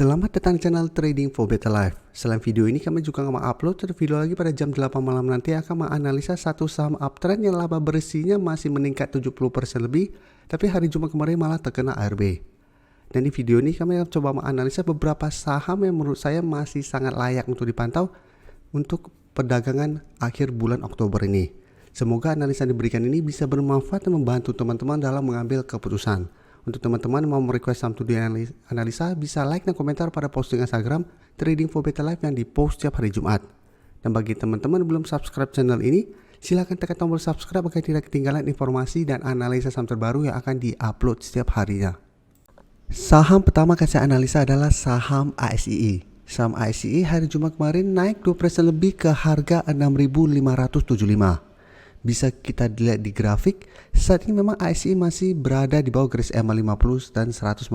Selamat datang di channel Trading for Better Life. Selain video ini, kami juga akan upload video lagi pada jam 8 malam nanti yang akan menganalisa satu saham uptrend yang laba bersihnya masih meningkat 70% lebih, tapi hari Jumat kemarin malah terkena ARB. Dan di video ini kami akan coba menganalisa beberapa saham yang menurut saya masih sangat layak untuk dipantau untuk perdagangan akhir bulan Oktober ini. Semoga analisa yang diberikan ini bisa bermanfaat dan membantu teman-teman dalam mengambil keputusan. Untuk teman-teman yang mau merequest saham to analisa, bisa like dan komentar pada posting Instagram Trading for Better Life yang dipost setiap hari Jumat. Dan bagi teman-teman yang belum subscribe channel ini, silahkan tekan tombol subscribe agar tidak ketinggalan informasi dan analisa saham terbaru yang akan diupload setiap harinya. Saham pertama yang saya analisa adalah saham ASII. Saham ASII hari Jumat kemarin naik 2% lebih ke harga 6.575. Bisa kita lihat di grafik, saat ini memang ASI masih berada di bawah garis EMA 50 dan 150.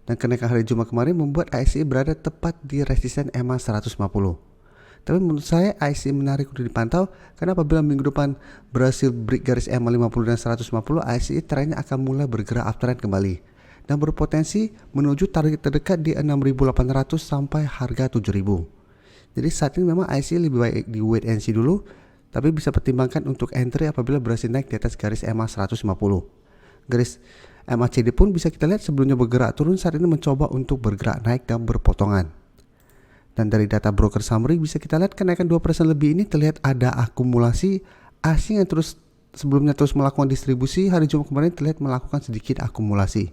Dan kenaikan hari Jumat kemarin membuat ASI berada tepat di resisten EMA 150. Tapi menurut saya ASI menarik untuk dipantau karena apabila minggu depan berhasil break garis EMA 50 dan 150, ASI trennya akan mulai bergerak uptrend kembali dan berpotensi menuju target terdekat di 6.800 sampai harga 7.000. Jadi saat ini memang ASI lebih baik di wait and see dulu, tapi bisa pertimbangkan untuk entry apabila berhasil naik di atas garis EMA 150. Garis MACD pun bisa kita lihat sebelumnya bergerak turun, saat ini mencoba untuk bergerak naik dan berpotongan. Dan dari data broker summary bisa kita lihat kenaikan 2% lebih ini terlihat ada akumulasi asing yang sebelumnya terus melakukan distribusi. Hari Jumat kemarin terlihat melakukan sedikit akumulasi.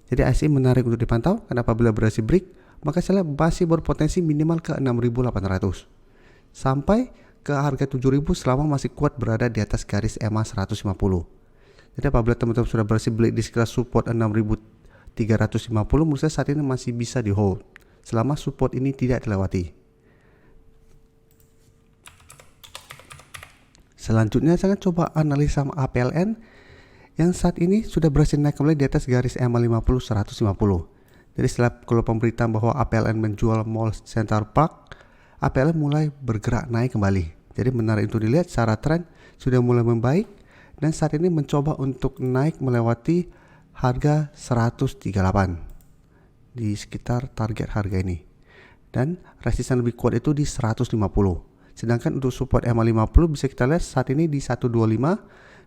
Jadi asing menarik untuk dipantau karena apabila berhasil break, maka saya lihat masih berpotensi minimal ke 6.800 sampai ke harga 7.000 selama masih kuat berada di atas garis EMA 150. Jadi apabila teman-teman sudah berhasil beli di sekitar support 6.350, menurut saya saat ini masih bisa di hold selama support ini tidak dilewati. Selanjutnya saya akan coba analisa APLN yang saat ini sudah berhasil naik kembali di atas garis EMA 50 150. Jadi setelah kalau pemberitaan bahwa APLN menjual Mall Center Park, APLN mulai bergerak naik kembali. Jadi menarik untuk dilihat secara tren sudah mulai membaik dan saat ini mencoba untuk naik melewati harga 138 di sekitar target harga ini. Dan resisten lebih kuat itu di 150. Sedangkan untuk support EMA 50 bisa kita lihat saat ini di 125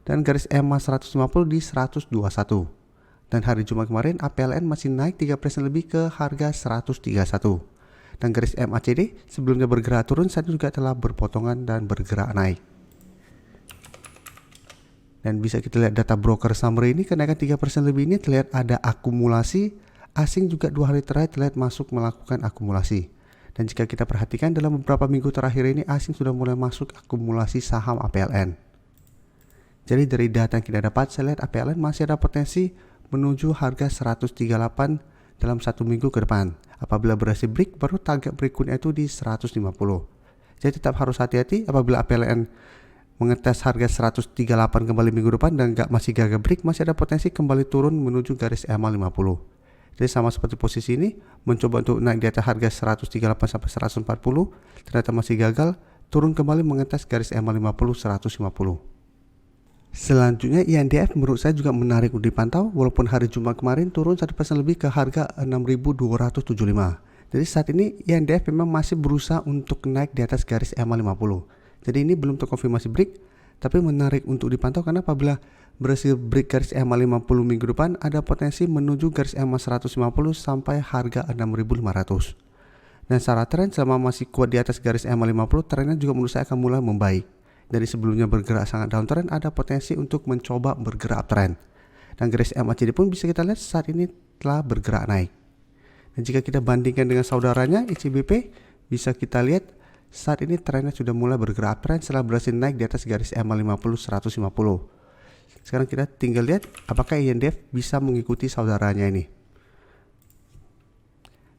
dan garis EMA 150 di 121. Dan hari Jumat kemarin APLN masih naik 3% lebih ke harga 131. Dan garis MACD sebelumnya bergerak turun saat ini juga telah berpotongan dan bergerak naik. Dan bisa kita lihat data broker summary ini kenaikan 3% lebih ini terlihat ada akumulasi asing juga 2 hari terakhir terlihat masuk melakukan akumulasi. Dan jika kita perhatikan dalam beberapa minggu terakhir ini asing sudah mulai masuk akumulasi saham APLN. Jadi dari data yang kita dapat saya lihat APLN masih ada potensi menuju harga 138 dalam 1 minggu ke depan. Apabila berhasil break, baru target berikutnya itu di 150. Jadi tetap harus hati-hati apabila APLN mengetes harga 138 kembali minggu depan dan masih gagal break, masih ada potensi kembali turun menuju garis EMA 50. Jadi sama seperti posisi ini, mencoba untuk naik di atas harga 138 sampai 140, ternyata masih gagal, turun kembali mengetes garis EMA 50 150. Selanjutnya INDF menurut saya juga menarik untuk dipantau walaupun hari Jumat kemarin turun 1% lebih ke harga 6.275. Jadi saat ini INDF memang masih berusaha untuk naik di atas garis EMA 50. Jadi ini belum terkonfirmasi break, tapi menarik untuk dipantau karena apabila berhasil break garis EMA 50 minggu depan ada potensi menuju garis EMA 150 sampai harga 6.500. Dan secara tren selama masih kuat di atas garis EMA 50, trennya juga menurut saya akan mulai membaik. Dari sebelumnya bergerak sangat downtrend, ada potensi untuk mencoba bergerak uptrend. Dan garis MACD pun bisa kita lihat saat ini telah bergerak naik. Dan jika kita bandingkan dengan saudaranya ICBP, bisa kita lihat saat ini trennya sudah mulai bergerak uptrend setelah berhasil naik di atas garis EMA 50 150. Sekarang kita tinggal lihat apakah INDF bisa mengikuti saudaranya ini.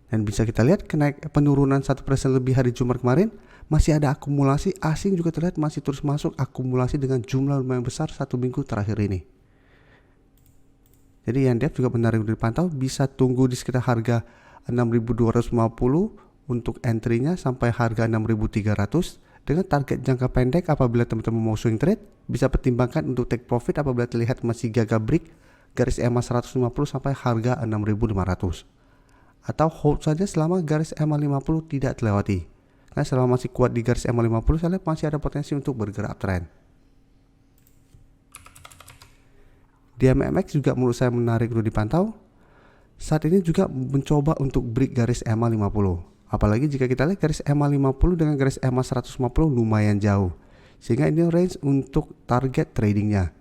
Dan bisa kita lihat penurunan 1% lebih hari Jumat kemarin, masih ada akumulasi asing juga terlihat masih terus masuk akumulasi dengan jumlah lumayan besar 1 minggu terakhir ini. Jadi INDF juga menarik untuk dipantau, bisa tunggu di sekitar harga 6.250 untuk entry-nya sampai harga 6.300 dengan target jangka pendek. Apabila teman-teman mau swing trade, bisa pertimbangkan untuk take profit apabila terlihat masih gagal break garis EMA 150 sampai harga 6.500. atau hold saja selama garis EMA 50 tidak terlewati. Karena selama masih kuat di garis EMA 50, saya lihat masih ada potensi untuk bergerak uptrend. Di MMX juga menurut saya menarik untuk dipantau. Saat ini juga mencoba untuk break garis EMA 50. Apalagi jika kita lihat garis EMA 50 dengan garis EMA 150 lumayan jauh. Sehingga ini range untuk target tradingnya.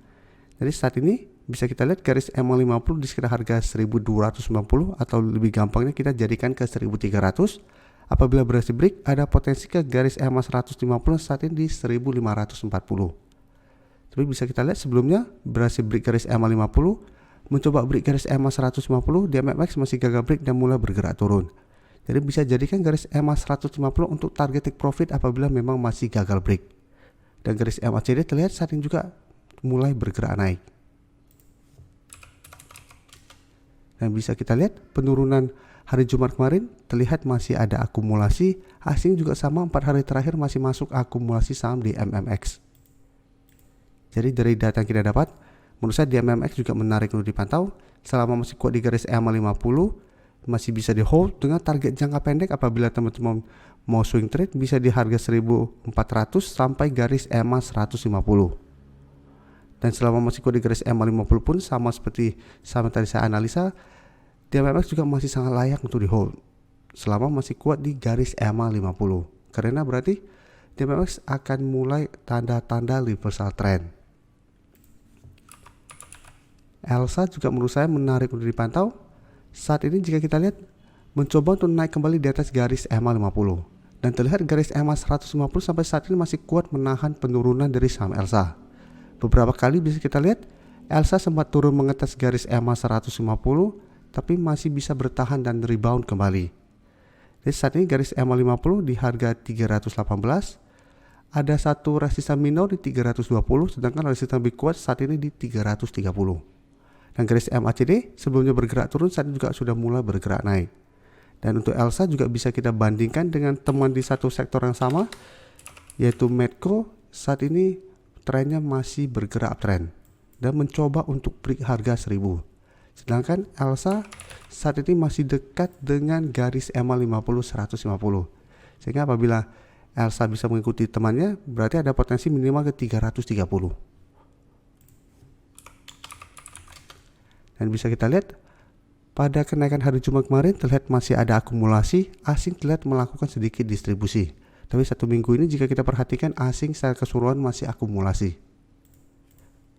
Jadi saat ini bisa kita lihat garis EMA 50 di sekitar harga 1290 atau lebih gampangnya kita jadikan ke 1300. Apabila berhasil break, ada potensi ke garis EMA 150 saat ini di 1540. Tapi bisa kita lihat sebelumnya berhasil break garis EMA 50, mencoba break garis EMA 150, di MMX masih gagal break dan mulai bergerak turun. Jadi bisa jadikan garis EMA 150 untuk target take profit apabila memang masih gagal break. Dan garis MACD terlihat saat ini juga mulai bergerak naik. Dan bisa kita lihat penurunan hari Jumat kemarin terlihat masih ada akumulasi. Asing juga sama, 4 hari terakhir masih masuk akumulasi saham di MMX. Jadi dari data yang kita dapat, menurut saya di MMX juga menarik untuk dipantau. Selama masih kuat di garis EMA 50, masih bisa di hold dengan target jangka pendek apabila teman-teman mau swing trade bisa di harga 1400 sampai garis EMA 150. Dan selama masih kuat di garis EMA 50 pun sama seperti tadi saya analisa, di MMX juga masih sangat layak untuk di hold selama masih kuat di garis EMA 50. Karena berarti di MMX akan mulai tanda-tanda reversal trend. ELSA juga menurut saya menarik untuk dipantau. Saat ini jika kita lihat mencoba untuk naik kembali di atas garis EMA 50 dan terlihat garis EMA 150 sampai saat ini masih kuat menahan penurunan dari saham ELSA. Beberapa kali bisa kita lihat ELSA sempat turun mengetes garis EMA 150 tapi masih bisa bertahan dan rebound kembali. Jadi saat ini garis EMA 50 di harga 318, ada satu resisten minor di 320, sedangkan resisten lebih kuat saat ini di 330. Dan garis MACD sebelumnya bergerak turun saat ini juga sudah mulai bergerak naik. Dan untuk ELSA juga bisa kita bandingkan dengan teman di satu sektor yang sama, yaitu Medco. Saat ini trennya masih bergerak uptrend dan mencoba untuk break harga 1000. Sedangkan ELSA saat ini masih dekat dengan garis EMA 50 150. Sehingga apabila ELSA bisa mengikuti temannya, berarti ada potensi minimal ke 330. Dan bisa kita lihat pada kenaikan hari Jumat kemarin terlihat masih ada akumulasi, asing terlihat melakukan sedikit distribusi. Tapi satu minggu ini jika kita perhatikan asing secara keseluruhan masih akumulasi.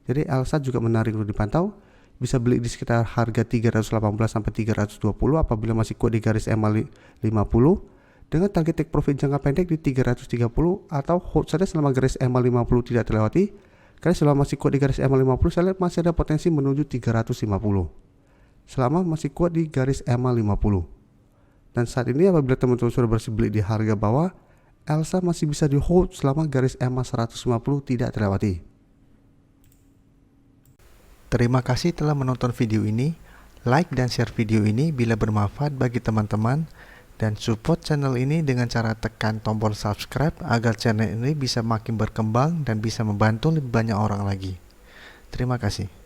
Jadi ELSA juga menarik untuk dipantau, bisa beli di sekitar harga 318 sampai 320 apabila masih kuat di garis EMA 50 dengan target take profit jangka pendek di 330 atau hold saja selama garis EMA 50 tidak terlewati. Karena selama masih kuat di garis EMA 50, saya lihat masih ada potensi menuju 350 selama masih kuat di garis EMA 50. Dan saat ini apabila teman-teman sudah berhasil beli di harga bawah, ELSA masih bisa di hold selama garis EMA 150 tidak terlewati. Terima kasih telah menonton video ini. Like dan share video ini bila bermanfaat bagi teman-teman, dan support channel ini dengan cara tekan tombol subscribe agar channel ini bisa makin berkembang dan bisa membantu lebih banyak orang lagi. Terima kasih.